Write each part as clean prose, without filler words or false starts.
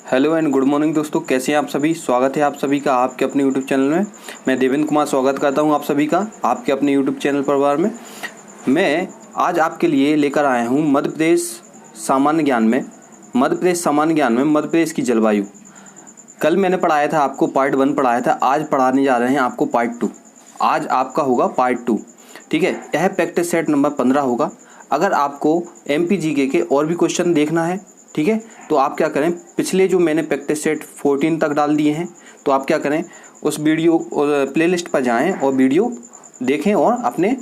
Hello and good morning दोस्तों, कैसे हैं आप सभी। स्वागत है आप सभी का आपके अपने यूट्यूब चैनल में। मैं देवेंद्र कुमार स्वागत करता हूं आप सभी का आपके अपने यूट्यूब चैनल परिवार में। मैं आज आपके लिए लेकर आया हूं मध्य प्रदेश सामान्य ज्ञान में मध्य प्रदेश की जलवायु। कल मैंने पढ़ाया था आपको पार्ट 1 पढ़ाया था, आज पढ़ाने जा रहे हैं आपको पार्ट 2। आज आपका होगा पार्ट 2, ठीक है। यह प्रैक्टिस सेट नंबर 15 होगा। अगर आपको MPGK के और भी क्वेश्चन देखना है, ठीक है, तो आप क्या करें, पिछले जो मैंने प्रैक्टिस सेट 14 तक डाल दिए हैं, तो आप क्या करें, उस वीडियो प्लेलिस्ट पर जाएं और वीडियो देखें और अपने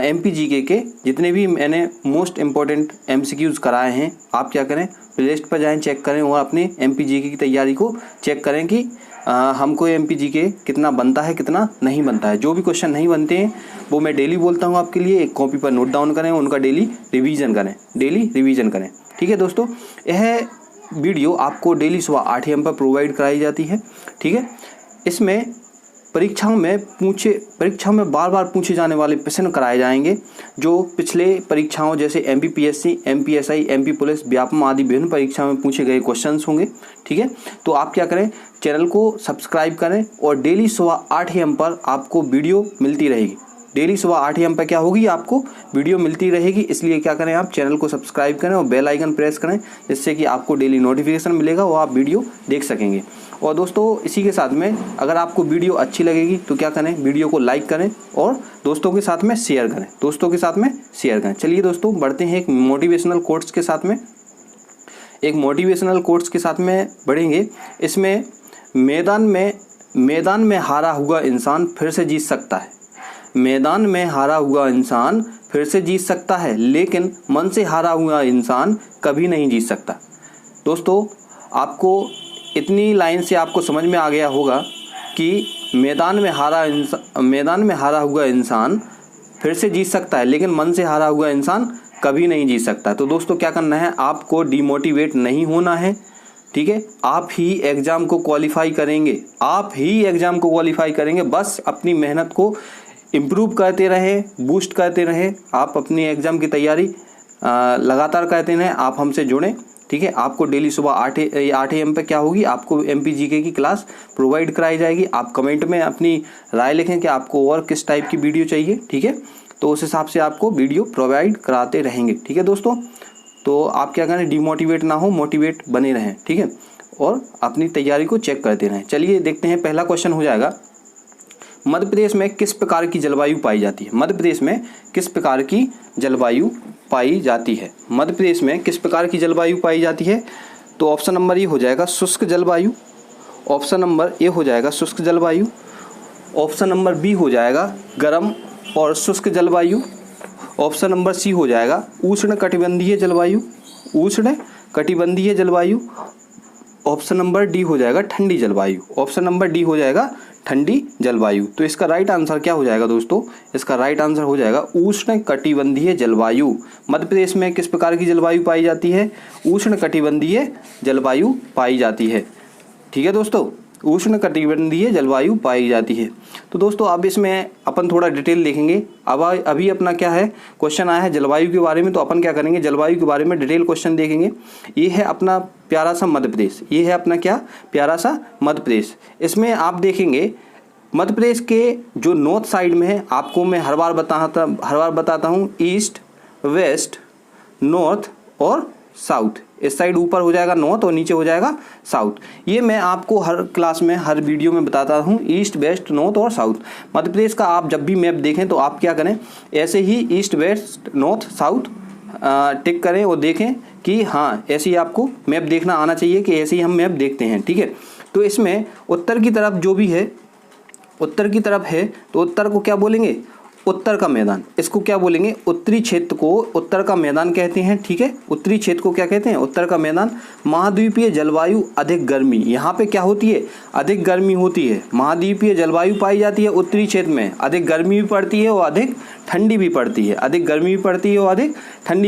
MPGK के जितने भी मैंने मोस्ट इम्पोर्टेंट MCQs कराए हैं, आप क्या करें, प्लेलिस्ट पर जाएं, चेक करें और अपने MPGK की तैयारी को चेक करें कि हमको MPGK कितना बनता है कितना नहीं बनता है। जो भी क्वेश्चन नहीं बनते हैं वो मैं डेली बोलता हूँ आपके लिए, एक कॉपी पर नोट डाउन करें, उनका डेली रिवीजन करें, ठीक है दोस्तों। यह वीडियो आपको डेली सुबह 8 AM पर प्रोवाइड कराई जाती है, ठीक है। इसमें परीक्षाओं में बार बार पूछे जाने वाले प्रश्न कराए जाएंगे, जो पिछले परीक्षाओं जैसे MPPSC, MPSI, MP police, Vyapam आदि विभिन्न परीक्षाओं में पूछे गए क्वेश्चंस होंगे, ठीक है। तो आप क्या करें, चैनल को सब्सक्राइब करें और डेली सुबह 8 AM पर आपको वीडियो मिलती रहेगी। डेली सुबह 8 AM पर क्या होगी, आपको वीडियो मिलती रहेगी। इसलिए क्या करें, आप चैनल को सब्सक्राइब करें और बेल आइकन प्रेस करें, जिससे कि आपको डेली नोटिफिकेशन मिलेगा और आप वीडियो देख सकेंगे। और दोस्तों, इसी के साथ में अगर आपको वीडियो अच्छी लगेगी तो क्या करें, वीडियो को लाइक करें और दोस्तों के साथ में शेयर करें। चलिए दोस्तों, बढ़ते हैं एक मोटिवेशनल कोट्स के साथ में बढ़ेंगे। इसमें मैदान में हारा हुआ इंसान फिर से जीत सकता है। मैदान में हारा हुआ इंसान फिर से जीत सकता है, लेकिन मन से हारा हुआ इंसान कभी नहीं जीत सकता। दोस्तों, आपको इतनी लाइन से आपको समझ में आ गया होगा कि मैदान में हारा हुआ इंसान फिर से जीत सकता है, लेकिन मन से हारा हुआ इंसान कभी नहीं जीत सकता। तो दोस्तों, क्या करना है, आपको डिमोटिवेट नहीं होना है, ठीक है। आप ही एग्ज़ाम को क्वालिफाई करेंगे। बस अपनी मेहनत को इम्प्रूव करते रहें, बूस्ट करते रहें। आप अपनी एग्ज़ाम की तैयारी लगातार करते रहें। आप हमसे जुड़ें, ठीक है। आपको डेली सुबह 8 AM पे क्या होगी, आपको MPGK की क्लास प्रोवाइड कराई जाएगी। आप कमेंट में अपनी राय लिखें कि आपको और किस टाइप की वीडियो चाहिए, ठीक है। तो उस हिसाब से आपको वीडियो प्रोवाइड कराते रहेंगे, ठीक है दोस्तों। तो आप क्या करें, डिमोटिवेट ना हो, मोटिवेट बने रहें, ठीक है, और अपनी तैयारी को चेक करते रहें। चलिए देखते हैं, पहला क्वेश्चन हो जाएगा, मध्य प्रदेश में किस प्रकार की जलवायु पाई जाती है। मध्य प्रदेश में किस प्रकार की जलवायु पाई जाती है। मध्य प्रदेश में किस प्रकार की जलवायु पाई जाती है। तो ऑप्शन नंबर ए हो जाएगा शुष्क जलवायु, ऑप्शन नंबर ए हो जाएगा शुष्क जलवायु, ऑप्शन नंबर बी हो जाएगा गर्म और शुष्क जलवायु, ऑप्शन नंबर सी हो जाएगा उष्णकटिबंधीय जलवायु, ऑप्शन नंबर डी हो जाएगा ठंडी जलवायु। तो इसका राइट आंसर क्या हो जाएगा दोस्तों, इसका राइट आंसर हो जाएगा उष्णकटिबंधीय जलवायु। मध्य प्रदेश में किस प्रकार की जलवायु पाई जाती है, उष्णकटिबंधीय जलवायु पाई जाती है, ठीक है दोस्तों, उष्णकटिबंधीय जलवायु पाई जाती है। तो दोस्तों, अब इसमें अपन थोड़ा डिटेल देखेंगे। अब अभी अपना क्या है, क्वेश्चन आया है जलवायु के बारे में, तो अपन क्या करेंगे, जलवायु के बारे में डिटेल क्वेश्चन देखेंगे। ये है अपना प्यारा सा मध्य प्रदेश। इसमें आप देखेंगे मध्य प्रदेश के जो नॉर्थ साइड में है, आपको मैं हर बार बताता हूँ, ईस्ट, वेस्ट, नॉर्थ और साउथ। इस साइड ऊपर हो जाएगा नॉर्थ और नीचे हो जाएगा साउथ। ये मैं आपको हर क्लास में हर वीडियो में बताता हूँ, ईस्ट, वेस्ट, नॉर्थ और साउथ। मध्य प्रदेश का आप जब भी मैप देखें तो आप क्या करें, ऐसे ही ईस्ट, वेस्ट, नॉर्थ, साउथ टिक करें और देखें कि हाँ, ऐसे ही आपको मैप देखना आना चाहिए कि ऐसे ही हम मैप देखते हैं, ठीक है। तो इसमें उत्तर की तरफ है, तो उत्तर को क्या बोलेंगे, उत्तर का मैदान। इसको क्या बोलेंगे, उत्तरी क्षेत्र को उत्तर का मैदान कहते हैं, ठीक है। उत्तरी क्षेत्र को क्या कहते हैं, उत्तर का मैदान। महाद्वीपीय जलवायु अधिक गर्मी, यहाँ पे क्या होती है, अधिक गर्मी होती है। महाद्वीपीय जलवायु पाई जाती है उत्तरी क्षेत्र में, अधिक गर्मी भी पड़ती है और अधिक ठंडी भी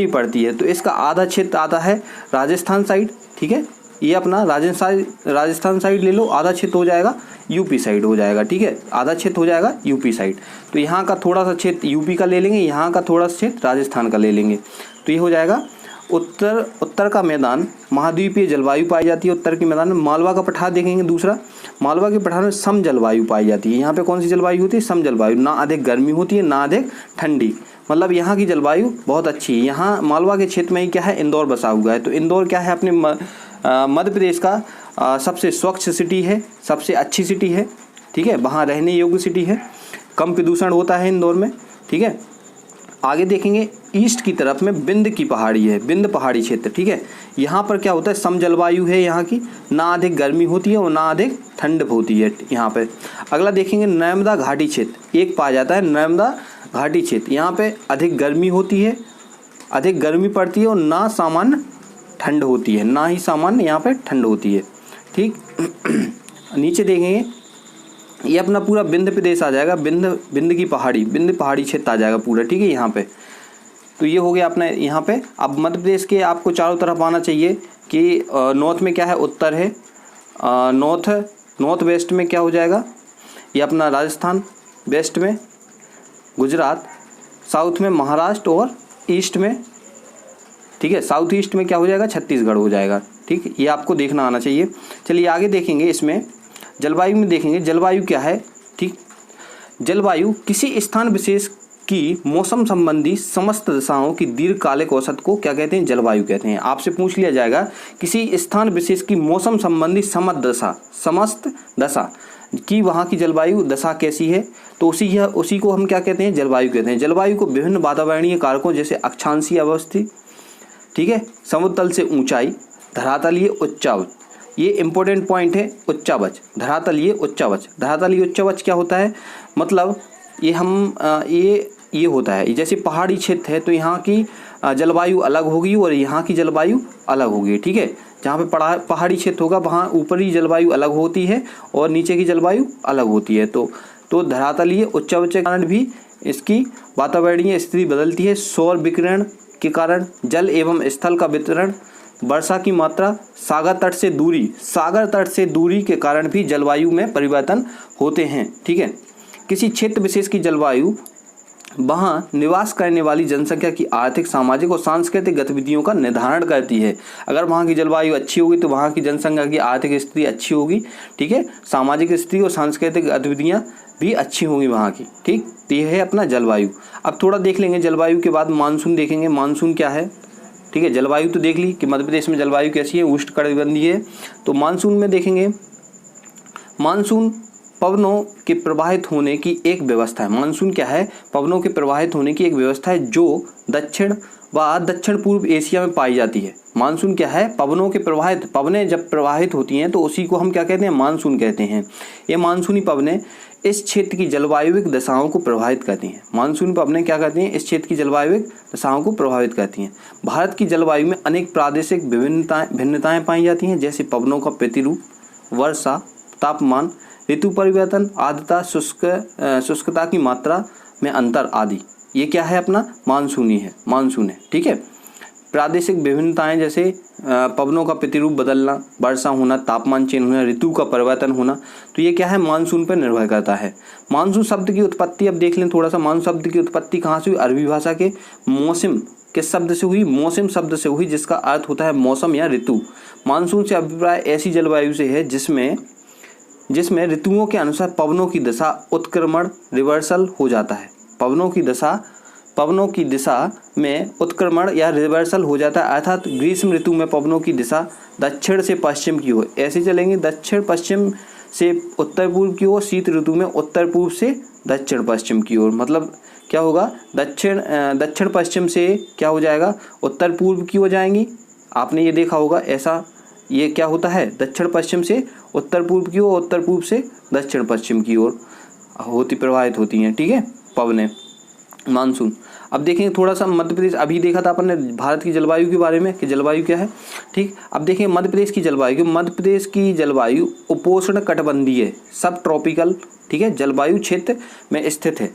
पड़ती है। तो इसका आधा क्षेत्र आता है राजस्थान साइड, ठीक है। ये अपना राजस्थान साइड ले लो, आधा क्षेत्र हो जाएगा यूपी साइड हो जाएगा, ठीक है, आधा क्षेत्र हो जाएगा यूपी साइड। तो यहाँ का थोड़ा सा क्षेत्र यूपी का ले लेंगे, यहाँ का थोड़ा सा क्षेत्र राजस्थान का ले लेंगे, तो ये हो जाएगा उत्तर का मैदान महाद्वीपीय जलवायु पाई जाती है। उत्तर के मैदान में मालवा का पठार देखेंगे। दूसरा, मालवा के पठार में सम जलवायु पाई जाती है। यहाँ पे कौन सी जलवायु होती है? सम जलवायु, ना अधिक गर्मी होती है ना अधिक ठंडी, मतलब यहाँ की जलवायु बहुत अच्छी है। यहाँ मालवा के क्षेत्र में ही क्या है, इंदौर बसा हुआ है। तो इंदौर क्या है, अपने मध्य प्रदेश का सबसे स्वच्छ सिटी है, सबसे अच्छी सिटी है, ठीक है, वहाँ रहने योग्य सिटी है, कम प्रदूषण होता है इंदौर में, ठीक है। आगे देखेंगे ईस्ट की तरफ में विंध्य की पहाड़ी है, विंध्य पहाड़ी क्षेत्र, ठीक है। यहाँ पर क्या होता है, सम जलवायु है यहाँ की, ना अधिक गर्मी होती है और ना अधिक ठंड होती है यहाँ पे। अगला देखेंगे नर्मदा घाटी क्षेत्र, एक पाया जाता है नर्मदा घाटी क्षेत्र। यहाँ पे अधिक गर्मी होती है, अधिक गर्मी पड़ती है और ना सामान्य ठंड होती है, ना ही सामान्य यहाँ पे ठंड होती है, ठीक। नीचे देखेंगे ये अपना पूरा विंध्य प्रदेश आ जाएगा, विंध्य की पहाड़ी, विंध्य पहाड़ी क्षेत्र आ जाएगा पूरा, ठीक है। यहाँ पे तो ये हो गया अपना यहाँ पे। अब मध्य प्रदेश के आपको चारों तरफ आना चाहिए कि नॉर्थ में क्या है, उत्तर है, नॉर्थ वेस्ट में क्या हो जाएगा, ये अपना राजस्थान, वेस्ट में गुजरात, साउथ में महाराष्ट्र और ईस्ट में, ठीक है, साउथ ईस्ट में क्या हो जाएगा, छत्तीसगढ़ हो जाएगा, ठीक। ये आपको देखना आना चाहिए। चलिए आगे देखेंगे, इसमें जलवायु में देखेंगे जलवायु क्या है, ठीक। जलवायु किसी स्थान विशेष की मौसम संबंधी समस्त दशाओं की दीर्घकालिक औसत को क्या कहते हैं, जलवायु कहते हैं। आपसे पूछ लिया जाएगा किसी स्थान विशेष की मौसम संबंधी समस्त दशा की वहाँ की जलवायु दशा कैसी है, तो उसी को हम क्या कहते हैं, जलवायु कहते हैं। जलवायु को विभिन्न वातावरणीय कारकों जैसे अक्षांशीय अवस्थी, ठीक है, समुद्र तल से ऊंचाई, धरातलीय उच्चावच, ये इंपॉर्टेंट पॉइंट है, उच्चावच, धरातलीय उच्चावच। धरातलीय उच्चावच क्या होता है, मतलब ये हम ये होता है, जैसे पहाड़ी क्षेत्र है तो यहाँ की जलवायु अलग होगी और यहाँ की जलवायु अलग होगी, ठीक है। जहाँ पे पहाड़ी क्षेत्र होगा वहाँ ऊपरी जलवायु अलग होती है और नीचे की जलवायु अलग होती है। तो धरातलीय उच्चावच के कारण भी इसकी वातावरणीय स्थिति बदलती है। सौर विकिरण के कारण, जल एवं स्थल का वितरण, वर्षा की मात्रा, सागर तट से दूरी के कारण भी जलवायु में परिवर्तन होते हैं, ठीक है। किसी क्षेत्र विशेष की जलवायु वहाँ निवास करने वाली जनसंख्या की आर्थिक, सामाजिक और सांस्कृतिक गतिविधियों का निर्धारण करती है। अगर वहाँ की जलवायु अच्छी होगी तो वहाँ की जनसंख्या की आर्थिक स्थिति अच्छी होगी, ठीक है, सामाजिक स्थिति और सांस्कृतिक गतिविधियाँ भी अच्छी होंगी वहाँ की, ठीक। तो यह है अपना जलवायु। अब थोड़ा देख लेंगे जलवायु के बाद मानसून देखेंगे, मानसून क्या है, ठीक है। जलवायु तो देख ली कि मध्य प्रदेश में जलवायु कैसी है, उष्णकटिबंधीय है। तो मानसून में देखेंगे, मानसून पवनों के प्रवाहित होने की एक व्यवस्था है। मानसून क्या है, पवनों के प्रवाहित होने की एक व्यवस्था है जो दक्षिण व दक्षिण पूर्व एशिया में पाई जाती है। मानसून क्या है, पवनों के पवनें जब प्रवाहित होती हैं तो उसी को हम क्या कहते हैं, मानसून कहते हैं। ये मानसूनी पवनें इस क्षेत्र की जलवायुविक दशाओं को प्रभावित करती हैं। मानसून पवनें क्या करती हैं, इस क्षेत्र की जलवायुविक दशाओं को प्रभावित करती हैं। भारत की जलवायु में अनेक प्रादेशिक भिन्नताएं पाई जाती हैं, जैसे पवनों का प्रतिरूप, वर्षा, तापमान, ऋतु परिवर्तन, आर्द्रता, शुष्कता की मात्रा में अंतर आदि। ये क्या है, अपना मानसून है, ठीक है। प्रादेशिक विभिन्नताएं जैसे पवनों का प्रतिरूप बदलना, वर्षा होना, तापमान चेंज होना, ऋतु का परिवर्तन होना, तो ये क्या है, मानसून पर निर्भर करता है। मानसून शब्द की उत्पत्ति अब देख लें थोड़ा सा। मानसून शब्द की उत्पत्ति कहाँ से हुई, अरबी भाषा के मौसम किस शब्द से हुई, मौसम शब्द से हुई, जिसका अर्थ होता है मौसम या ऋतु। मानसून से अभिप्राय ऐसी जलवायु से है जिसमें ऋतुओं के अनुसार पवनों की दिशा उत्क्रमण, रिवर्सल हो जाता है। पवनों की दिशा में उत्क्रमण या रिवर्सल हो जाता है, अर्थात ग्रीष्म ऋतु में पवनों की दिशा दक्षिण से पश्चिम की ओर ऐसे चलेंगे, दक्षिण पश्चिम से उत्तर पूर्व की ओर। शीत ऋतु में उत्तर पूर्व से दक्षिण पश्चिम की ओर, मतलब क्या होगा, दक्षिण पश्चिम से क्या हो जाएगा, उत्तर पूर्व की ओर जाएंगी। आपने ये देखा होगा, ऐसा ये क्या होता है, दक्षिण पश्चिम से उत्तर पूर्व की ओर, उत्तर पूर्व से दक्षिण पश्चिम की ओर प्रवाहित होती हैं, ठीक है, पवनें, मानसून। अब देखेंगे थोड़ा सा मध्य प्रदेश, अभी देखा था अपन ने भारत की जलवायु के बारे में कि जलवायु क्या है, ठीक। अब देखेंगे मध्य प्रदेश की जलवायु। मध्य प्रदेश की जलवायु उपोष्ण कटिबंधीय सब ट्रॉपिकल, ठीक है, जलवायु क्षेत्र में स्थित है।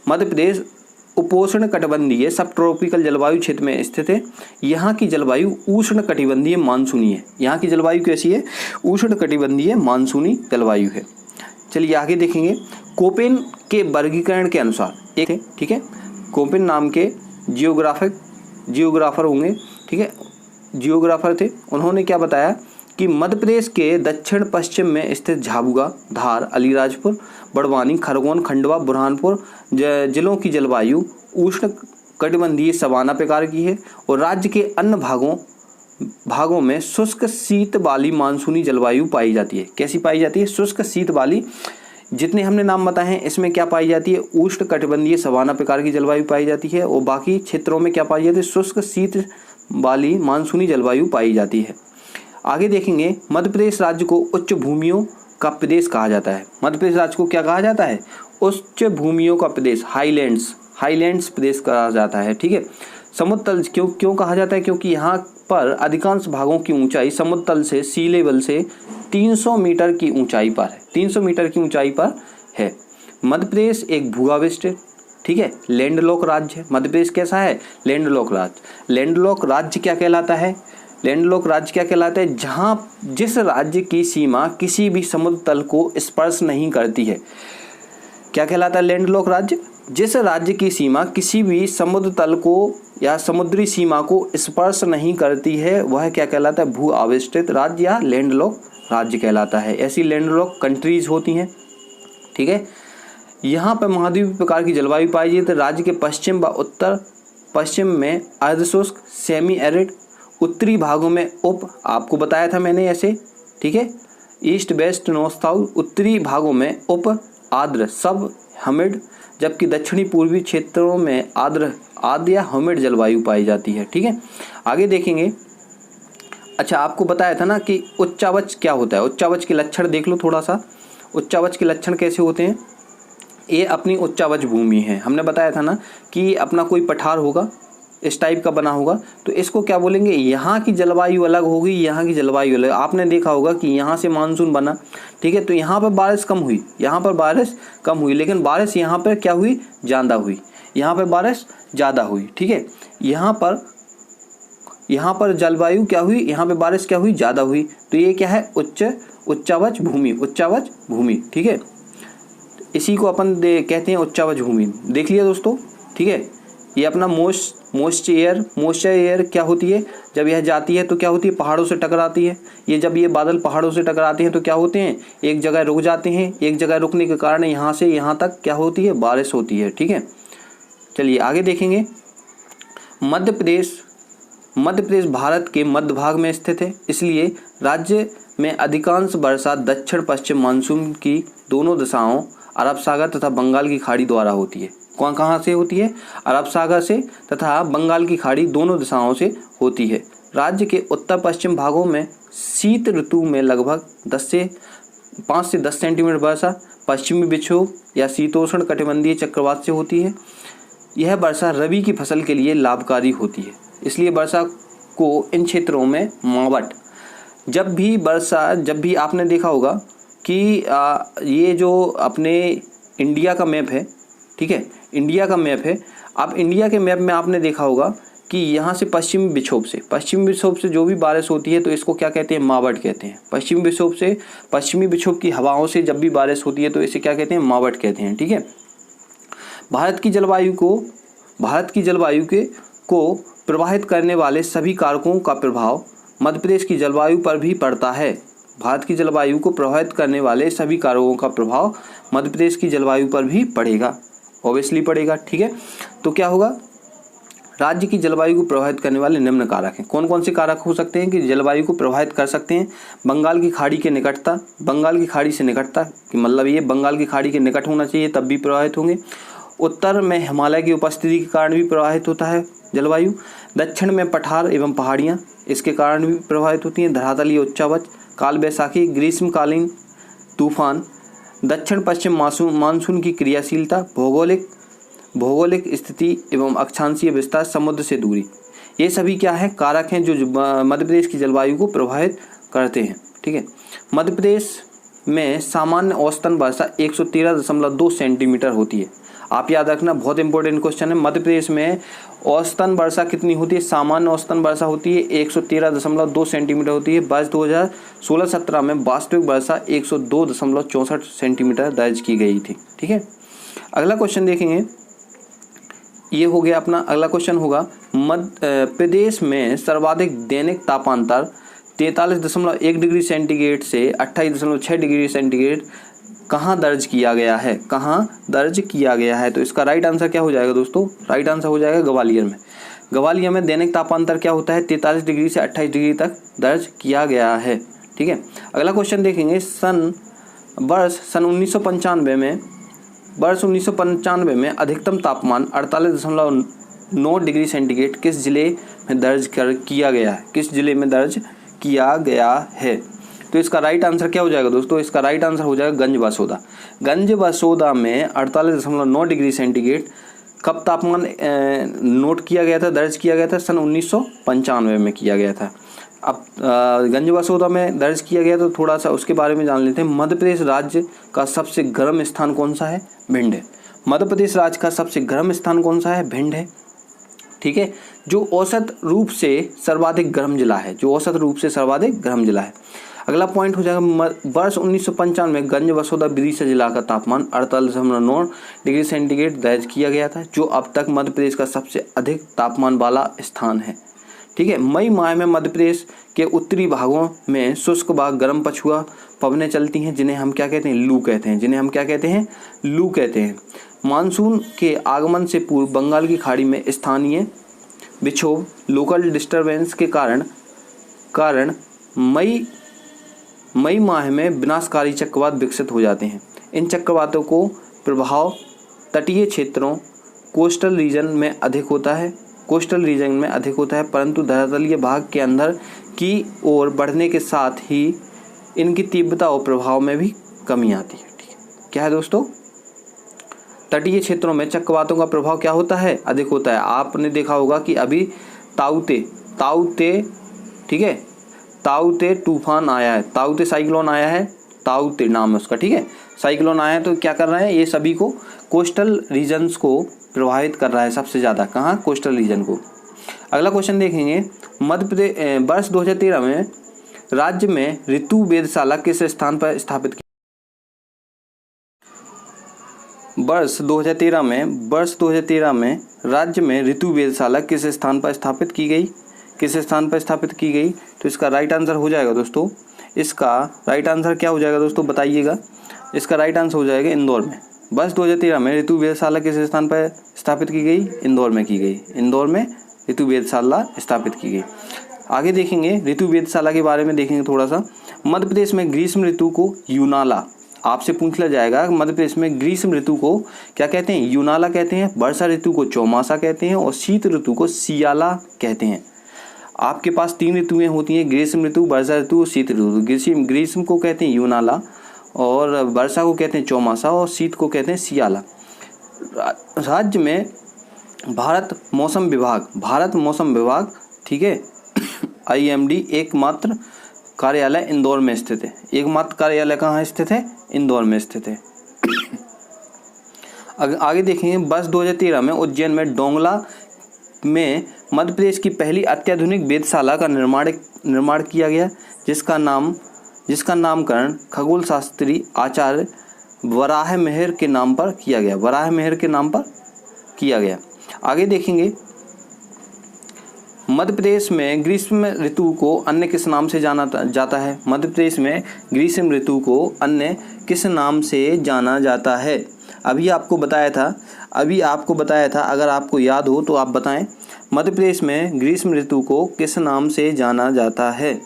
मध्य प्रदेश उपोष्ण कटिबंधीय सब ट्रॉपिकल जलवायु क्षेत्र में स्थित है। यहाँ की जलवायु उष्ण कटिबंधीय मानसूनी है। यहाँ की जलवायु कैसी है, उष्ण कटिबंधीय मानसूनी जलवायु है। चलिए आगे देखेंगे, कोपेन के वर्गीकरण के अनुसार एक है, ठीक है, कोपेन नाम के जियोग्राफर होंगे, ठीक है, जियोग्राफर थे। उन्होंने क्या बताया कि मध्य प्रदेश के दक्षिण पश्चिम में स्थित झाबुआ, धार, अलीराजपुर, बड़वानी, खरगोन, खंडवा, बुरहानपुर जिलों की जलवायु उष्ण कटिबंधीय सवाना प्रकार की है और राज्य के अन्य भागों में शुष्क शीत वाली मानसूनी जलवायु पाई जाती है। कैसी पाई जाती है? शुष्क शीत वाली। जितने हमने नाम बताए हैं इसमें क्या पाई जाती है? उष्ण कटिबंधीय सवाना प्रकार की जलवायु पाई जाती है और बाकी क्षेत्रों में क्या पाई जाती है? शुष्क शीत वाली मानसूनी जलवायु पाई जाती है। आगे देखेंगे, मध्य प्रदेश राज्य को उच्च भूमियों का प्रदेश कहा जाता है। मध्य प्रदेश राज्य को क्या कहा जाता है? उच्च भूमियों का प्रदेश, हाईलैंड्स प्रदेश कहा जाता है। ठीक है। समुद्र तल क्यों कहा जाता है? क्योंकि यहाँ पर अधिकांश भागों की ऊंचाई समुद्र तल से सी लेवल से 300 मीटर की ऊंचाई पर है। 300 मीटर की ऊंचाई पर है। मध्य प्रदेश एक भूआविष्ट, ठीक है, लैंडलॉक राज्य है। मध्य प्रदेश कैसा है? लैंडलॉक राज्य। लैंडलॉक राज्य क्या कहलाता है? लैंडलॉक राज्य क्या कहलाता है? जहाँ जिस राज्य की सीमा किसी भी समुद्र तल को स्पर्श नहीं करती है। क्या कहलाता है लैंडलॉक राज्य? जिस राज्य की सीमा किसी भी समुद्र तल को या समुद्री सीमा को स्पर्श नहीं करती है वह क्या कहलाता है? भू आविष्टित राज्य या लैंडलॉक राज्य कहलाता है। ऐसी लैंडलॉक कंट्रीज होती हैं। ठीक है। यहाँ पर महाद्वीपीय प्रकार की जलवायु पाई जाती है। राज्य के पश्चिम व उत्तर पश्चिम में अर्धशुष्क सेमी एरिड, उत्तरी भागों में आपको बताया था मैंने ऐसे, ठीक है, ईस्ट वेस्ट नॉर्थ साउथ, उत्तरी भागों में आर्द्र सब ह्यूमिड, जबकि दक्षिणी पूर्वी क्षेत्रों में आर्द्र या ह्यूमिड जलवायु पाई जाती है। ठीक है। आगे देखेंगे। अच्छा, आपको बताया था ना कि उच्चावच क्या होता है। उच्चावच के लक्षण देख लो थोड़ा सा। उच्चावच के लक्षण कैसे होते हैं? ये अपनी उच्चावच भूमि है। हमने बताया था ना कि अपना कोई पठार होगा, इस टाइप का बना होगा, तो इसको क्या बोलेंगे? यहाँ की जलवायु अलग होगी, यहाँ की जलवायु अलग। आपने देखा होगा कि यहाँ से मानसून बना, ठीक है, तो यहाँ पर बारिश कम हुई, यहाँ पर बारिश कम हुई, लेकिन बारिश यहाँ पर क्या हुई? ज़्यादा हुई। यहाँ पर बारिश ज़्यादा हुई। ठीक है। यहाँ पर जलवायु क्या हुई? यहाँ पे बारिश क्या हुई? ज़्यादा हुई। तो ये क्या है? उच्चावच भूमि। ठीक है। इसी को अपन कहते हैं उच्चावच भूमि। देख लिया दोस्तों। ठीक है। ये अपना मॉइस्चर एयर क्या होती है? जब यह जाती है तो क्या होती है? पहाड़ों से टकराती है। ये जब ये बादल पहाड़ों से टकराते हैं तो क्या होते हैं? एक जगह रुक जाते हैं। एक जगह रुकने के कारण यहाँ से यहाँ तक क्या होती है? बारिश होती है। ठीक है। चलिए आगे देखेंगे। मध्य प्रदेश भारत के मध्य भाग में स्थित है, इसलिए राज्य में अधिकांश वर्षा दक्षिण पश्चिम मानसून की दोनों दिशाओं अरब सागर तथा बंगाल की खाड़ी द्वारा होती है। कहाँ से होती है? अरब सागर से तथा बंगाल की खाड़ी दोनों दिशाओं से होती है। राज्य के उत्तर पश्चिम भागों में शीत ऋतु में लगभग 5 से 10 सेंटीमीटर वर्षा पश्चिमी विक्षोभ या शीतोष्ण कटिबंधीय चक्रवात से होती है। यह वर्षा रबी की फसल के लिए लाभकारी होती है, इसलिए वर्षा को इन क्षेत्रों में मावट। जब भी आपने देखा होगा कि ये जो अपने इंडिया का मैप है, ठीक है, इंडिया का मैप है। अब इंडिया के मैप में आपने देखा होगा कि यहाँ से पश्चिमी विक्षोभ से जो भी बारिश होती है तो इसको क्या कहते हैं? मावट कहते हैं। पश्चिमी विक्षोभ की हवाओं से जब भी बारिश होती है तो इसे क्या कहते हैं? मावट कहते हैं। ठीक है। भारत की जलवायु को प्रभावित करने वाले सभी कारकों का प्रभाव मध्य प्रदेश की जलवायु पर भी पड़ता है। भारत की जलवायु को प्रभावित करने वाले सभी कारकों का प्रभाव मध्य प्रदेश की जलवायु पर भी पड़ेगा, ऑब्वियसली पड़ेगा। ठीक है। तो क्या होगा? राज्य की जलवायु को प्रभावित करने वाले निम्न कारक हैं। कौन कौन से कारक हो सकते हैं कि जलवायु को प्रभावित कर सकते हैं? बंगाल की खाड़ी से निकटता कि मतलब ये बंगाल की खाड़ी के निकट होना चाहिए तब भी प्रभावित होंगे। उत्तर में हिमालय की उपस्थिति के कारण भी प्रभावित होता है जलवायु। दक्षिण में पठार एवं पहाड़ियाँ, इसके कारण भी प्रभावित होती हैं। धरातलीय उच्चावच, काल वैशाखी, ग्रीष्मकालीन तूफान, दक्षिण पश्चिम मानसून की क्रियाशीलता, भौगोलिक स्थिति एवं अक्षांशीय विस्तार, समुद्र से दूरी, ये सभी क्या है? कारक हैं जो मध्य प्रदेश की जलवायु को प्रभावित करते हैं। ठीक है। मध्य प्रदेश में सामान्य औसतन वर्षा 113.2 सेंटीमीटर होती है। आप याद रखना, बहुत इंपॉर्टेंट क्वेश्चन है। मध्य प्रदेश में औसतन वर्षा कितनी होती है? सामान्य औसतन वर्षा होती है 113.2 सेंटीमीटर होती है। वर्ष 2016-17 में वास्तविक वर्षा 102.64 सेंटीमीटर दर्ज की गई थी। ठीक है। अगला क्वेश्चन देखेंगे। ये हो गया अपना। अगला क्वेश्चन होगा, मध्य प्रदेश में सर्वाधिक दैनिक तापांतर 43.1 डिग्री सेंटीग्रेड से 28.6 डिग्री सेंटीग्रेड कहाँ दर्ज किया गया है, कहाँ दर्ज किया गया है? तो इसका राइट आंसर क्या हो जाएगा दोस्तों? राइट आंसर हो जाएगा ग्वालियर में। ग्वालियर में दैनिक तापांतर क्या होता है? 43 डिग्री से 28 डिग्री तक दर्ज किया गया है। ठीक है, अगला क्वेश्चन देखेंगे। वर्ष 1995 में अधिकतम तापमान 48.9 डिग्री सेंटीग्रेड किस जिले में दर्ज किया गया है? किस जिले में दर्ज किया गया है? तो इसका राइट आंसर क्या हो जाएगा दोस्तों? इसका राइट आंसर हो जाएगा गंज बसोदा। गंज बसोदा में 48.9 डिग्री सेंटीग्रेड कब तापमान नोट किया गया था, दर्ज किया गया था? सन 1995 में किया गया था। अब गंज बसोदा में दर्ज किया गया, तो थोड़ा सा उसके बारे में जान लेते हैं। मध्य प्रदेश राज्य का सबसे गर्म स्थान कौन सा है? भिंड है। मध्य प्रदेश राज्य का सबसे गर्म स्थान कौन सा है? भिंड है। ठीक है, जो औसत रूप से सर्वाधिक गर्म जिला है, जो औसत रूप से सर्वाधिक गर्म जिला है। अगला पॉइंट हो जाएगा, वर्ष 1995 में गंज बसोदा विदिशा जिला का तापमान 48.9 डिग्री सेंटीग्रेड दर्ज किया गया था, जो अब तक मध्य प्रदेश का सबसे अधिक तापमान वाला स्थान है। ठीक है, मई माह में मध्य प्रदेश के उत्तरी भागों में शुष्क व गर्म पछुआ पवनें चलती हैं, जिन्हें हम क्या कहते हैं? लू कहते हैं। जिन्हें हम क्या कहते हैं? लू कहते हैं। मानसून के आगमन से पूर्व बंगाल की खाड़ी में स्थानीय विक्षोभ लोकल डिस्टर्बेंस के कारण मई माह में विनाशकारी चक्रवात विकसित हो जाते हैं। इन चक्रवातों को प्रभाव तटीय क्षेत्रों कोस्टल रीजन में अधिक होता है, परंतु धरातलीय भाग के अंदर की ओर बढ़ने के साथ ही इनकी तीव्रता और प्रभाव में भी कमी आती है। ठीक है, क्या है दोस्तों? तटीय क्षेत्रों में चक्रवातों का प्रभाव क्या होता है? अधिक होता है। आपने देखा होगा कि अभी ताउते, ठीक है, ताउते तूफान आया है, ताउते साइक्लोन आया है, ताउते नाम है उसका। ठीक है, साइक्लोन आया है, तो क्या कर रहा है? ये सभी को कोस्टल रीजन्स को प्रभावित कर रहा है सबसे ज़्यादा। कहाँ? कोस्टल रीजन को। अगला क्वेश्चन देखेंगे। मध्य प्रदेश वर्ष 2013 में राज्य में ऋतु वेधशाला किस स्थान पर स्थापित की? वर्ष 2013 में राज्य में ऋतु वेधशाला किस स्थान पर स्थापित की गई? तो इसका राइट आंसर हो जाएगा दोस्तों, इसका राइट आंसर क्या हो जाएगा दोस्तों? बताइएगा। इसका राइट आंसर हो जाएगा इंदौर में। वर्ष 2013 में ऋतु वेधशाला किस स्थान पर स्थापित की गई? इंदौर में की गई। इंदौर में ऋतु वेधशाला स्थापित की गई। आगे देखेंगे, ऋतु वेधशाला के बारे में देखेंगे थोड़ा सा। मध्य प्रदेश में ग्रीष्म ऋतु को यूनाला, आपसे पूछ लिया जाएगा, मध्य प्रदेश में ग्रीष्म ऋतु को क्या कहते हैं? यूनाला कहते हैं। वर्षा ऋतु को चौमासा कहते हैं और शीत ऋतु को सियाला कहते हैं। आपके पास 3 ऋतुएं होती हैं, ग्रीष्म ऋतु, वर्षा ऋतु और शीत ऋतु। ग्रीष्म को कहते हैं यूनाला, और वर्षा को कहते हैं चौमासा, और शीत को कहते हैं सियाला। राज्य में भारत मौसम विभाग, ठीक है, IMD एकमात्र कार्यालय इंदौर में स्थित है। एकमात्र कार्यालय कहाँ स्थित है? इंदौर में स्थित है। आगे देखेंगे, वर्ष 2013 में उज्जैन में डोंगला में मध्य प्रदेश की पहली अत्याधुनिक वेधशाला का निर्माण किया गया, जिसका नामकरण खगोल शास्त्री आचार्य वराहमिहिर के नाम पर किया गया। आगे देखेंगे, मध्य प्रदेश में ग्रीष्म ऋतु को अन्य किस नाम से जाना जाता है? मध्य प्रदेश में ग्रीष्म ऋतु को अन्य किस नाम से जाना जाता है? अभी आपको बताया था, अगर आपको याद हो तो आप बताएं। मध्य प्रदेश में ग्रीष्म ऋतु को किस नाम से जाना जाता है?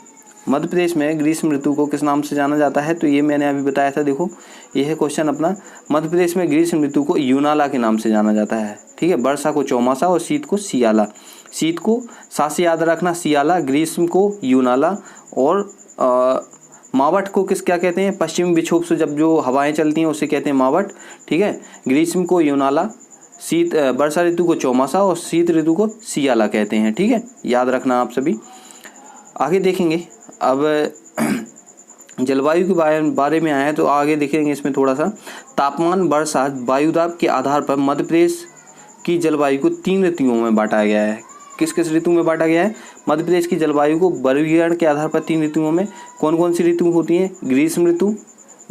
मध्य प्रदेश में ग्रीष्म ऋतु को किस नाम से जाना जाता है? तो ये मैंने अभी बताया था। देखो, ये है क्वेश्चन अपना। मध्य प्रदेश में ग्रीष्म ऋतु को यूनाला के नाम से जाना जाता है। ठीक है, वर्षा को चौमासा और शीत को सियाला। शीत को साथ से याद रखना सियाला, ग्रीष्म को यूनाला, और मावट को क्या कहते हैं? पश्चिमी विक्षोभ से जब जो हवाएं चलती हैं उसे कहते हैं मावट। ठीक है, ग्रीष्म को यूनाला, वर्षा ऋतु को चौमासा और शीत ऋतु को सियाला कहते हैं। ठीक है, याद रखना आप सभी। आगे देखेंगे, अब जलवायु के बारे में आया है तो आगे देखेंगे इसमें थोड़ा सा। तापमान, वर्षा, वायुदाब के आधार पर मध्य प्रदेश की जलवायु को 3 ऋतुओं में बांटा गया है। किस किस ऋतु में बांटा गया है? मध्य प्रदेश की जलवायु को वर्गीकरण के आधार पर 3 ऋतुओं में। कौन कौन सी ऋतु होती हैं? ग्रीष्म ऋतु,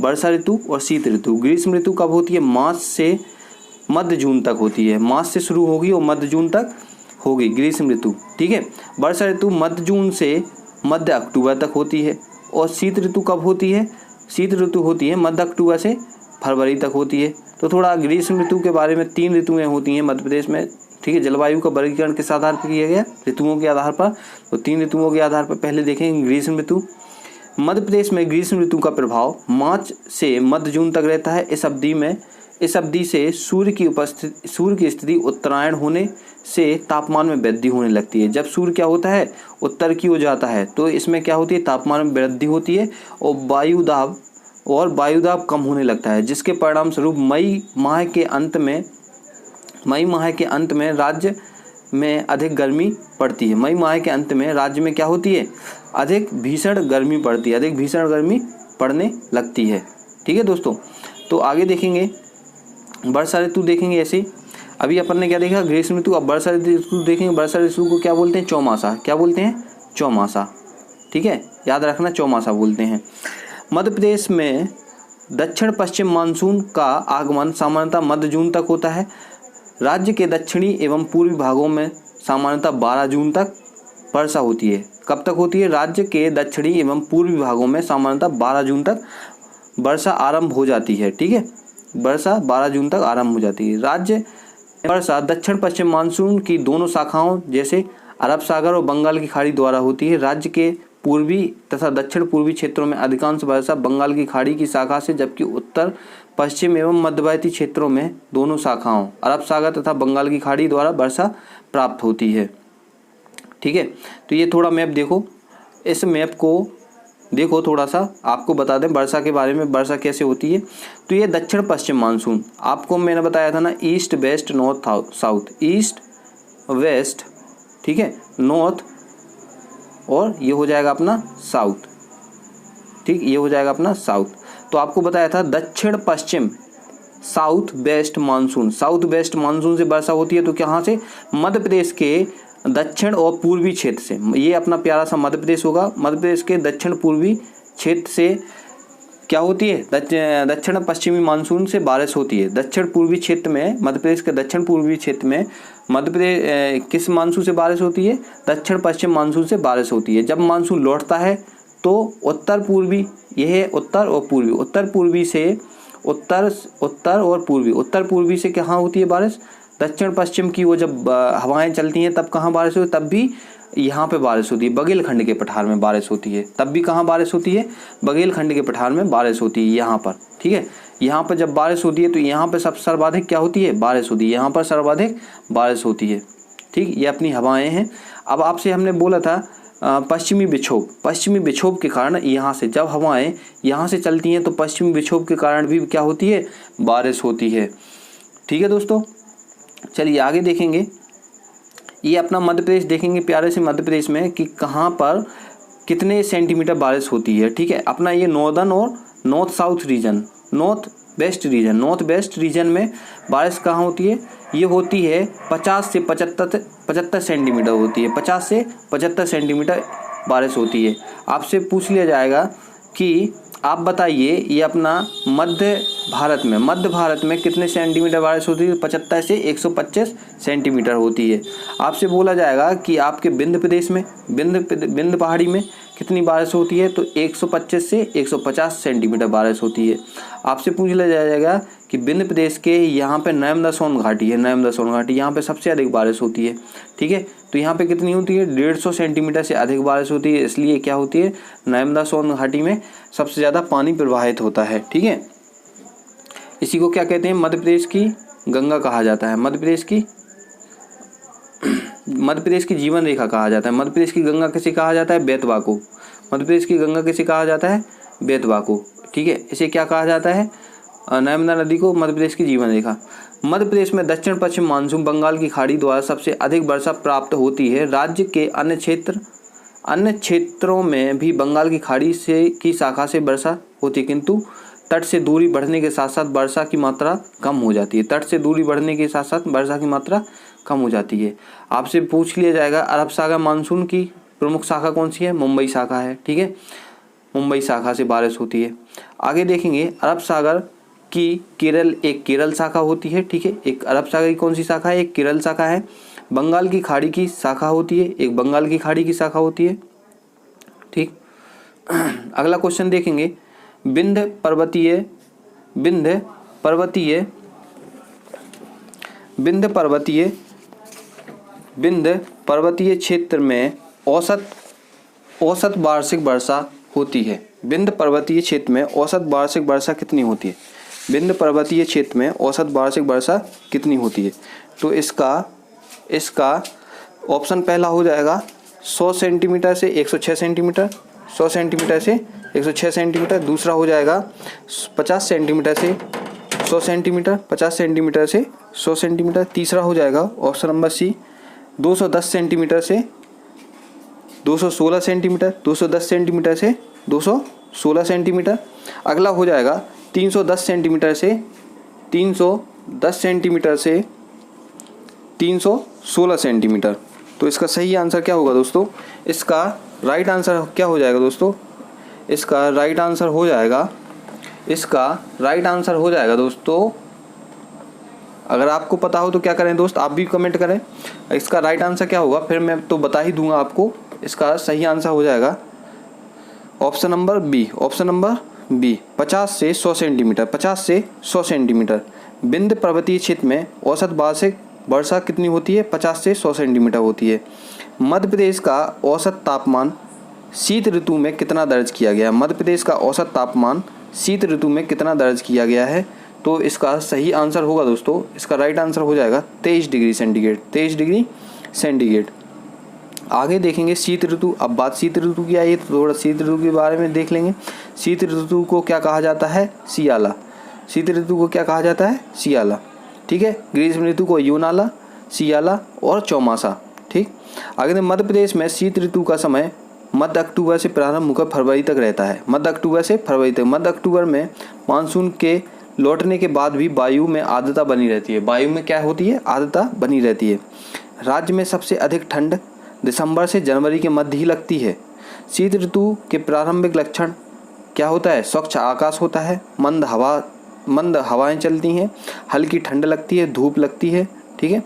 वर्षा ऋतु और शीत ऋतु। ग्रीष्म ऋतु कब होती है? मार्च से मध्य जून तक होती है। मार्च से शुरू होगी और मध्य जून तक होगी ग्रीष्म ऋतु। ठीक है, वर्षा ऋतु मध्य जून से मध्य अक्टूबर तक होती है। और शीत ऋतु कब होती है? शीत ऋतु होती है मध्य अक्टूबर से फरवरी तक होती है। तो थोड़ा ग्रीष्म ऋतु के बारे में 3 ऋतुएं होती हैं मध्य प्रदेश में। ठीक है, जलवायु का वर्गीकरण किस आधार पर किया गया? ऋतुओं के आधार पर। तो 3 ऋतुओं के आधार पर पहले देखेंगे ग्रीष्म ऋतु। मध्य प्रदेश में ग्रीष्म ऋतु का प्रभाव मार्च से मध्य जून तक रहता है। इस अवधि से सूर्य की स्थिति उत्तरायण होने से तापमान में वृद्धि होने लगती है। जब सूर्य क्या होता है? उत्तर की ओर जाता है, तो इसमें क्या होती है? तापमान में वृद्धि होती है और वायुदाब कम होने लगता है, जिसके परिणाम स्वरूप मई माह के अंत में राज्य में अधिक गर्मी पड़ती है। मई माह के अंत में राज्य में क्या होती है? अधिक भीषण गर्मी पड़ती है, अधिक भीषण गर्मी पड़ने लगती है। ठीक है दोस्तों, तो आगे देखेंगे वर्षा ऋतु देखेंगे। ऐसे अभी अपन ने क्या देखा? ग्रीष्म ऋतु। अब वर्षा ऋतु देखेंगे। वर्षा ऋतु को क्या बोलते हैं? चौमासा। क्या बोलते हैं? चौमासा। ठीक है, याद रखना, चौमासा बोलते हैं। मध्य प्रदेश में दक्षिण पश्चिम मानसून का आगमन सामान्यतः मध्य जून तक होता है। राज्य के दक्षिणी एवं पूर्वी भागों में सामान्यतः 12 जून तक वर्षा होती है। कब तक होती है? राज्य के दक्षिणी एवं पूर्वी भागों में सामान्यतः 12 जून तक वर्षा आरंभ हो जाती है। ठीक है, वर्षा 12 जून तक आरंभ हो जाती है। राज्य वर्षा दक्षिण पश्चिम मानसून की दोनों शाखाओं जैसे अरब सागर और बंगाल की खाड़ी द्वारा होती है। राज्य के पूर्वी तथा दक्षिण पूर्वी क्षेत्रों में अधिकांश वर्षा बंगाल की खाड़ी की शाखा से, जबकि उत्तर पश्चिम एवं मध्यवर्ती क्षेत्रों में दोनों शाखाओं अरब सागर तथा बंगाल की खाड़ी द्वारा वर्षा प्राप्त होती है। ठीक है, तो ये थोड़ा मैप देखो। इस मैप को देखो, थोड़ा सा आपको बता दें वर्षा के बारे में, वर्षा कैसे होती है। तो ये दक्षिण पश्चिम मानसून, आपको मैंने बताया था ना, east west north south, east west, ठीक है, नॉर्थ, और ये हो जाएगा अपना साउथ। ठीक, ये हो जाएगा अपना साउथ। तो आपको बताया था दक्षिण पश्चिम, south west monsoon. South west monsoon से वर्षा होती है। तो कहाँ से? मध्य प्रदेश के दक्षिण और पूर्वी क्षेत्र से। ये अपना प्यारा सा मध्य प्रदेश होगा। मध्य प्रदेश के दक्षिण पूर्वी क्षेत्र से क्या होती है? दक्षिण पश्चिमी मानसून से बारिश होती है। दक्षिण पूर्वी क्षेत्र में, मध्य प्रदेश के दक्षिण पूर्वी क्षेत्र में मध्य प्रदेश किस मानसून से बारिश होती है? दक्षिण पश्चिम मानसून से बारिश होती है। जब मानसून लौटता है तो उत्तर पूर्वी, यह है उत्तर और पूर्वी, उत्तर पूर्वी से उत्तर पूर्वी से कहाँ होती है बारिश? दक्षिण पश्चिम की वो जब हवाएं चलती हैं तब कहाँ बारिश होती है? तब भी यहाँ पे बारिश होती है, बघेलखंड के पठार में बारिश होती है। तब भी कहाँ बारिश होती है? बघेलखंड के पठार में बारिश होती है, यहाँ पर। ठीक है, यहाँ पर जब बारिश होती है तो यहाँ पर सब सर्वाधिक क्या होती है? बारिश होती है, यहाँ पर सर्वाधिक बारिश होती है। ठीक, ये अपनी हवाएं हैं। अब आपसे हमने बोला था पश्चिमी विक्षोभ के कारण यहाँ से जब हवाएं यहाँ से चलती हैं तो पश्चिमी विक्षोभ के कारण भी क्या होती है? बारिश होती है। ठीक है दोस्तों, चलिए आगे देखेंगे। ये अपना मध्य प्रदेश देखेंगे, प्यारे से मध्य प्रदेश में कि कहाँ पर कितने सेंटीमीटर बारिश होती है। ठीक है, अपना ये नॉर्दर्न और north south region, north west region में बारिश कहाँ होती है? ये होती है 50 से 75 सेंटीमीटर होती है। 50 से 75 सेंटीमीटर बारिश होती है। आपसे पूछ लिया जाएगा कि आप बताइए ये अपना मध्य भारत में कितने सेंटीमीटर बारिश होती है? 75 से 125 सेंटीमीटर होती है। आपसे बोला जाएगा कि आपके विंध्य प्रदेश में, विंध्य पहाड़ी में कितनी बारिश होती है? तो 125 से 150 सेंटीमीटर बारिश होती है। आपसे पूछ लिया जाएगा कि विंध्य प्रदेश के यहाँ पे नर्मदा सोन घाटी है, यहाँ पे सबसे अधिक बारिश होती है। ठीक है, तो यहाँ पे कितनी होती है? 150 सेंटीमीटर से अधिक बारिश होती है। इसलिए क्या होती है? नर्मदा सोन घाटी में सबसे ज़्यादा पानी प्रवाहित होता है। ठीक है, इसी को क्या कहते हैं? मध्य प्रदेश की गंगा कहा जाता है। मध्य प्रदेश की जीवन रेखा कहा जाता है। मध्य प्रदेश की गंगा किसे कहा जाता है? बेतवा को। मध्य प्रदेश की गंगा किसे कहा जाता है? बेतवा को। ठीक है, इसे क्या कहा जाता है? नर्मदा नदी को मध्य प्रदेश की जीवन रेखा। मध्य प्रदेश में दक्षिण पश्चिम मानसून बंगाल की खाड़ी द्वारा सबसे अधिक वर्षा प्राप्त होती है। राज्य के अन्य क्षेत्रों में भी बंगाल की खाड़ी की शाखा से वर्षा होती है, किंतु तट से दूरी बढ़ने के साथ साथ वर्षा की मात्रा कम हो जाती है। तट से दूरी बढ़ने के साथ साथ वर्षा की मात्रा कम हो जाती है। आपसे पूछ लिया जाएगा अरब सागर मानसून की प्रमुख शाखा कौन सी है? मुंबई शाखा है। ठीक है, मुंबई शाखा से बारिश होती है। आगे देखेंगे अरब सागर की केरल शाखा होती है। ठीक है, एक अरब सागर की कौन सी शाखा है? एक केरल शाखा है। बंगाल की खाड़ी की शाखा होती है, एक बंगाल की खाड़ी की शाखा होती है। ठीक, अगला क्वेश्चन देखेंगे, विंध्य पर्वतीय क्षेत्र में औसत वार्षिक वर्षा होती है। विंध्य पर्वतीय क्षेत्र में औसत वार्षिक वर्षा कितनी होती है? विंध्य पर्वतीय क्षेत्र में औसत वार्षिक वर्षा कितनी होती है? तो इसका ऑप्शन पहला हो जाएगा 100 सेंटीमीटर से 106 सेंटीमीटर, 100 सेंटीमीटर से 106 सेंटीमीटर। दूसरा हो जाएगा 50 सेंटीमीटर से 100 सेंटीमीटर, 50 सेंटीमीटर से 100 सेंटीमीटर। तीसरा हो जाएगा ऑप्शन नंबर सी 210 सेंटीमीटर से 216 सेंटीमीटर, 210 सेंटीमीटर से 216 सेंटीमीटर। अगला हो जाएगा 310 सेंटीमीटर से 316 सेंटीमीटर। तो इसका सही आंसर क्या होगा दोस्तों? इसका राइट आंसर क्या हो जाएगा दोस्तों? इसका राइट आंसर हो जाएगा दोस्तों, अगर आपको पता हो तो क्या करें दोस्त, आप भी कमेंट करें। इसका राइट आंसर क्या होगा फिर मैं तो बता ही दूंगा आपको। इसका सही आंसर हो जाएगा ऑप्शन नंबर बी 50 से 100 सेंटीमीटर, 50 से 100 सेंटीमीटर। विंध्य पर्वतीय क्षेत्र में औसत वार्षिक वर्षा कितनी होती है? 50 से 100 सेंटीमीटर होती है। मध्य प्रदेश का औसत तापमान शीत ऋतु में कितना दर्ज किया गया? मध्य प्रदेश का औसत तापमान शीत ऋतु में कितना दर्ज किया गया है? तो इसका सही आंसर होगा दोस्तों, इसका राइट आंसर हो जाएगा 23 डिग्री सेंटीग्रेड, 23 डिग्री सेंटीग्रेड। आगे देखेंगे शीत ऋतु। अब बात शीत ऋतु की आई है तो थोड़ा शीत ऋतु के बारे में देख लेंगे। शीत ऋतु को क्या कहा जाता है? सियाला। शीत ऋतु को क्या कहा जाता है? सियाला। ठीक है, ग्रीष्म ऋतु को यूनाला, सियाला और चौमासा। ठीक, आगे मध्य प्रदेश में शीत ऋतु का समय मध्य अक्टूबर से प्रारंभ होकर फरवरी तक रहता है। मध्य अक्टूबर से फरवरी तक। मध्य अक्टूबर में मानसून के लौटने के बाद भी वायु में आर्द्रता बनी रहती है। वायु में क्या होती है? आर्द्रता बनी रहती है। राज्य में सबसे अधिक ठंड दिसंबर से जनवरी के मध्य ही लगती है। शीत ऋतु के प्रारंभिक लक्षण क्या होता है? स्वच्छ आकाश होता है, मंद हवाएं चलती हैं, हल्की ठंड लगती है, धूप लगती है। ठीक है,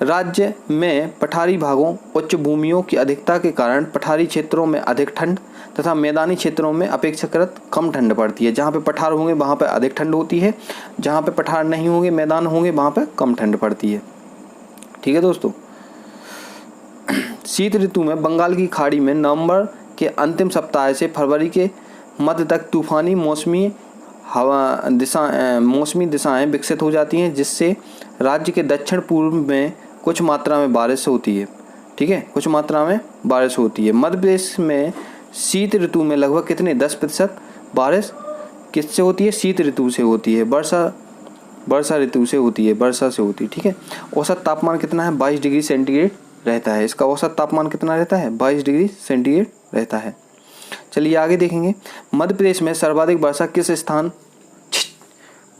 राज्य में पठारी भागों, उच्च भूमियों की अधिकता के कारण पठारी क्षेत्रों में अधिक ठंड तथा मैदानी क्षेत्रों में अपेक्षाकृत कम ठंड पड़ती है। जहाँ पे पठार होंगे वहाँ पे अधिक ठंड होती है, जहाँ पे पठार नहीं होंगे, मैदान होंगे, वहाँ पे कम ठंड पड़ती है। ठीक है दोस्तों, शीत ऋतु में बंगाल की खाड़ी में नवंबर के अंतिम सप्ताह से फरवरी के मध्य तक तूफानी मौसमी दिशाएं विकसित हो जाती हैं, जिससे राज्य के दक्षिण पूर्व में कुछ मात्रा में बारिश होती है। ठीक है, कुछ मात्रा में बारिश होती है। मध्य प्रदेश में शीत ऋतु में लगभग कितने 10% बारिश किससे होती है? शीत ऋतु से होती है, वर्षा ऋतु से होती है, वर्षा से होती है। ठीक है, औसत तापमान कितना है? 22 डिग्री सेंटीग्रेड रहता है। इसका औसत तापमान कितना रहता है? 22 डिग्री सेंटीग्रेड रहता है। चलिए आगे देखेंगे, मध्य प्रदेश में सर्वाधिक वर्षा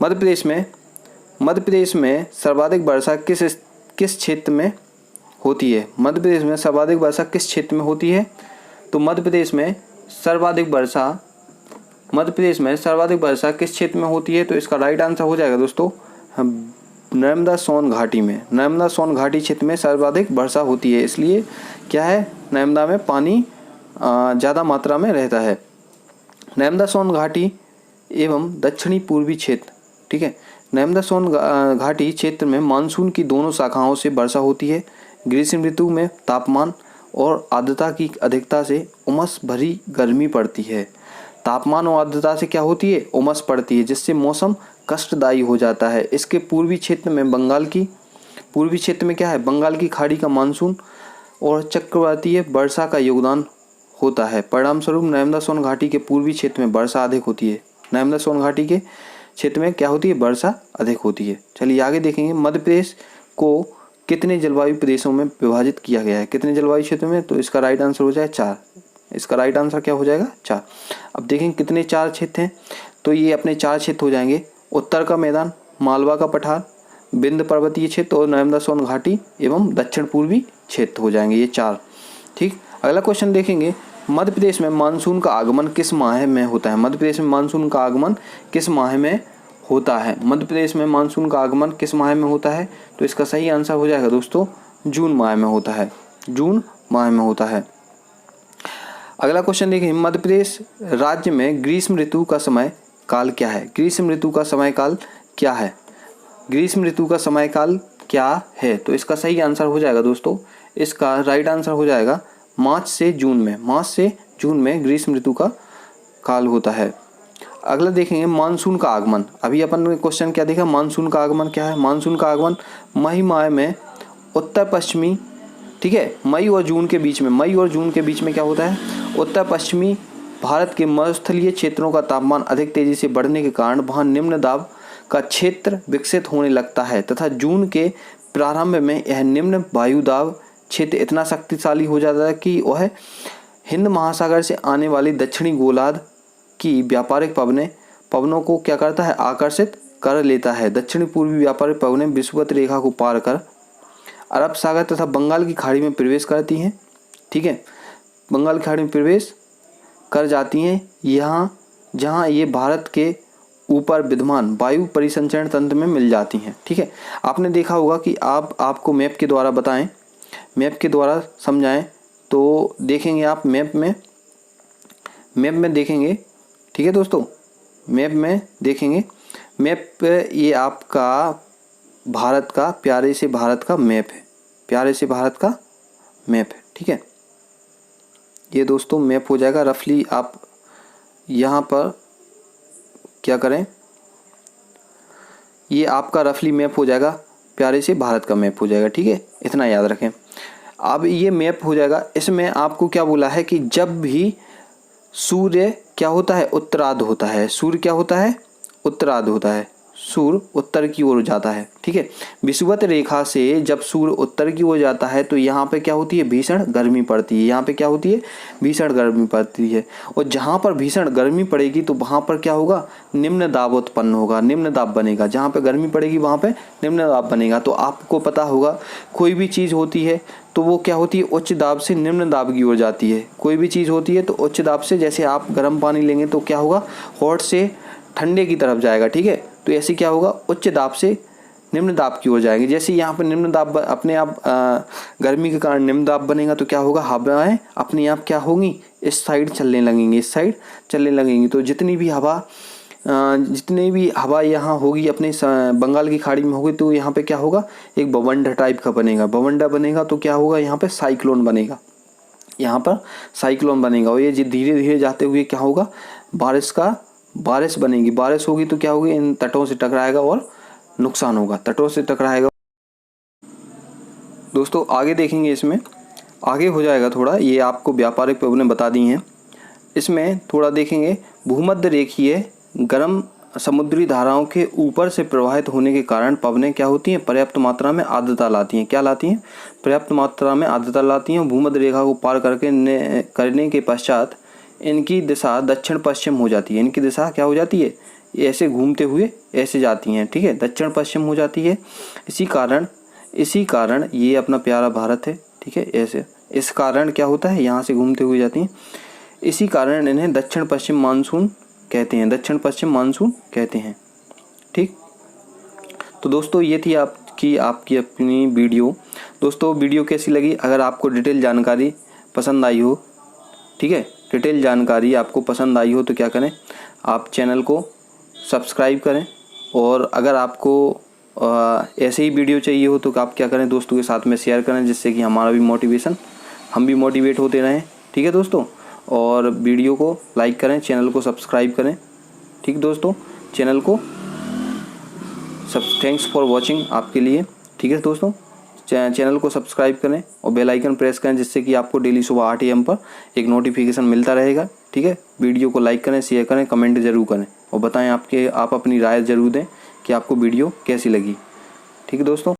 मध्य प्रदेश में सर्वाधिक वर्षा किस क्षेत्र में होती है? मध्य प्रदेश में सर्वाधिक वर्षा किस क्षेत्र में होती है? तो मध्य प्रदेश में सर्वाधिक वर्षा किस क्षेत्र में होती है? तो इसका राइट आंसर हो जाएगा दोस्तों नर्मदा सोन घाटी में। नर्मदा सोन घाटी क्षेत्र में सर्वाधिक वर्षा होती है, इसलिए क्या है, नर्मदा में पानी ज़्यादा मात्रा में रहता है। नर्मदा सोन घाटी एवं दक्षिणी पूर्वी क्षेत्र। ठीक है, नर्मदा सोन घाटी क्षेत्र में मानसून की दोनों शाखाओं से वर्षा होती है। ग्रीष्म ऋतु में तापमान और आर्द्रता की अधिकता से उमस भरी गर्मी पड़ती है। तापमान और आर्द्रता से क्या होती है? उमस पड़ती है, जिससे मौसम कष्टदायी हो जाता है। इसके पूर्वी क्षेत्र में क्या है? बंगाल की खाड़ी का मानसून और चक्रवातीय वर्षा का योगदान होता है। परिणाम स्वरूप नर्मदा सोन घाटी के पूर्वी क्षेत्र में वर्षा अधिक होती है। नर्मदा सोन घाटी के क्षेत्र में क्या होती है? वर्षा अधिक होती है। चलिए आगे देखेंगे, मध्य प्रदेश को कितने जलवायु प्रदेशों में विभाजित किया गया है? कितने जलवायु क्षेत्र में? तो इसका राइट आंसर हो जाए 4। इसका राइट आंसर क्या हो जाएगा? 4। अब देखेंगे कितने 4 क्षेत्र हैं, तो ये अपने 4 क्षेत्र हो जाएंगे। उत्तर का मैदान, मालवा का पठार, विंध्य पर्वतीय क्षेत्र और नर्मदा सोन घाटी एवं दक्षिण पूर्वी क्षेत्र हो जाएंगे ये 4। ठीक, अगला क्वेश्चन देखेंगे, मध्य प्रदेश में मानसून का आगमन किस माह में होता है? मध्य प्रदेश में मानसून का आगमन किस माह में होता है? मध्य प्रदेश में मानसून का आगमन किस माह में होता है? तो इसका सही आंसर हो जाएगा दोस्तों जून माह में होता है, जून माह में होता है। अगला क्वेश्चन देखें, मध्य प्रदेश राज्य में ग्रीष्म ऋतु का समय काल क्या है? ग्रीष्म ऋतु का समय काल क्या है? ग्रीष्म ऋतु का समय काल क्या है? तो इसका सही आंसर हो जाएगा दोस्तों, इसका राइट आंसर हो जाएगा मार्च से जून में, मार्च से जून में ग्रीष्म ऋतु का काल होता है। अगला देखेंगे मानसून का आगमन। अभी अपन ने क्वेश्चन क्या देखा, मानसून का आगमन क्या है? मानसून का आगमन मई माह में उत्तर पश्चिमी, ठीक है, मई और जून के बीच में, मई और जून के बीच में क्या होता है, उत्तर पश्चिमी भारत के मरुस्थलीय क्षेत्रों का तापमान अधिक तेजी से बढ़ने के कारण वहाँ निम्न दाब का क्षेत्र विकसित होने लगता है तथा जून के प्रारंभ में यह निम्न वायु दाब क्षेत्र इतना शक्तिशाली हो जाता है कि वह हिंद महासागर से आने वाली दक्षिणी गोलार्ध की व्यापारिक पवनों को क्या करता है, आकर्षित कर लेता है। दक्षिणी पूर्वी व्यापारिक पवनें विषुवत रेखा को पार कर अरब सागर तथा बंगाल की खाड़ी में प्रवेश करती हैं, ठीक है, बंगाल की खाड़ी में प्रवेश कर जाती हैं, यहाँ जहाँ ये भारत के ऊपर विद्यमान वायु परिसंचरण तंत्र में मिल जाती हैं, ठीक है। आपने देखा होगा कि आपको मैप के द्वारा बताएं, मैप के द्वारा समझाएं, तो देखेंगे आप मैप में देखेंगे, ठीक है दोस्तों, मैप में देखेंगे, मैप ये आपका भारत का, प्यारे से भारत का मैप है, प्यारे से भारत का मैप है, ठीक है। ये दोस्तों मैप हो जाएगा रफली, आप यहाँ पर क्या करें, ये आपका रफली मैप हो जाएगा, प्यारे से भारत का मैप हो जाएगा, ठीक है, इतना याद रखें। अब ये मैप हो जाएगा, इसमें आपको क्या बोला है कि जब भी सूर्य क्या होता है, उत्तरार्ध होता है, सूर्य क्या होता है, उत्तरार्ध होता है, सूर्य उत्तर की ओर जाता है, ठीक है। विषुवत रेखा से जब सूर्य उत्तर की ओर जाता है तो यहाँ पे क्या होती है, भीषण गर्मी पड़ती है, यहाँ पे क्या होती है, भीषण गर्मी पड़ती है, और जहाँ पर भीषण गर्मी पड़ेगी तो वहाँ पर क्या होगा, निम्न दाब उत्पन्न होगा, निम्न दाब बनेगा, जहाँ पे गर्मी पड़ेगी वहाँ पे निम्न दाब बनेगा। तो आपको पता होगा कोई भी चीज़ होती है तो वो क्या होती है, उच्च दाब से निम्न दाब की ओर जाती है, कोई भी चीज़ होती है तो उच्च दाब से, जैसे आप गर्म पानी लेंगे तो क्या होगा, हॉट से ठंडे की तरफ जाएगा, ठीक है। तो ऐसे क्या होगा, उच्च दाब से निम्न दाब की ओर जाएंगे। जैसे यहाँ पर निम्न दाब अपने आप गर्मी के कारण निम्न दाब बनेगा तो क्या होगा, हवाएं अपने आप क्या होंगी, इस साइड चलने लगेंगी, इस साइड चलने लगेंगी। तो जितनी भी हवा यहाँ होगी अपने बंगाल की खाड़ी में होगी तो यहाँ पे क्या होगा, एक बवंडर टाइप का बनेगा, बवंडर बनेगा तो क्या होगा, यहाँ पे साइक्लोन बनेगा, यहाँ पर साइक्लोन बनेगा, और ये धीरे धीरे जाते हुए क्या होगा, बारिश बनेगी, बारिश होगी तो क्या होगी, इन तटों से टकराएगा और नुकसान होगा, तटों से टकराएगा। दोस्तों आगे देखेंगे, इसमें आगे हो जाएगा थोड़ा, ये आपको व्यापारिक पवनें बता दी हैं, इसमें थोड़ा देखेंगे, भूमध्य रेखीय गर्म समुद्री धाराओं के ऊपर से प्रवाहित होने के कारण पवनें क्या होती हैं, पर्याप्त मात्रा में आर्द्रता लाती हैं, क्या लाती हैं, पर्याप्त मात्रा में आर्द्रता लाती हैं। भूमध्य रेखा को पार करने के पश्चात इनकी दिशा दक्षिण पश्चिम हो जाती है, इनकी दिशा क्या हो जाती है, ऐसे घूमते हुए ऐसे जाती हैं, ठीक है, दक्षिण पश्चिम हो जाती है। इसी कारण ये अपना प्यारा भारत है, ठीक है, ऐसे इस कारण क्या होता है, यहाँ से घूमते हुए जाती हैं, इसी कारण इन्हें दक्षिण पश्चिम मानसून कहते हैं, दक्षिण पश्चिम मानसून कहते हैं, ठीक। तो दोस्तों ये थी आपकी अपनी वीडियो। दोस्तों वीडियो कैसी लगी, अगर आपको डिटेल जानकारी पसंद आई हो, ठीक है, डिटेल जानकारी आपको पसंद आई हो तो क्या करें, आप चैनल को सब्सक्राइब करें, और अगर आपको ऐसे ही वीडियो चाहिए हो तो आप क्या करें, दोस्तों के साथ में शेयर करें, जिससे कि हमारा भी हम भी मोटिवेट होते रहें, ठीक है दोस्तों। और वीडियो को लाइक करें, चैनल को सब्सक्राइब करें, ठीक दोस्तों, चैनल को थैंक्स फॉर वॉचिंग आपके लिए, ठीक है दोस्तों, चैनल को सब्सक्राइब करें और बेल आइकन प्रेस करें, जिससे कि आपको डेली सुबह 8 AM पर एक नोटिफिकेशन मिलता रहेगा, ठीक है। वीडियो को लाइक करें, शेयर करें, कमेंट ज़रूर करें, और बताएं आप अपनी राय ज़रूर दें कि आपको वीडियो कैसी लगी, ठीक है दोस्तों।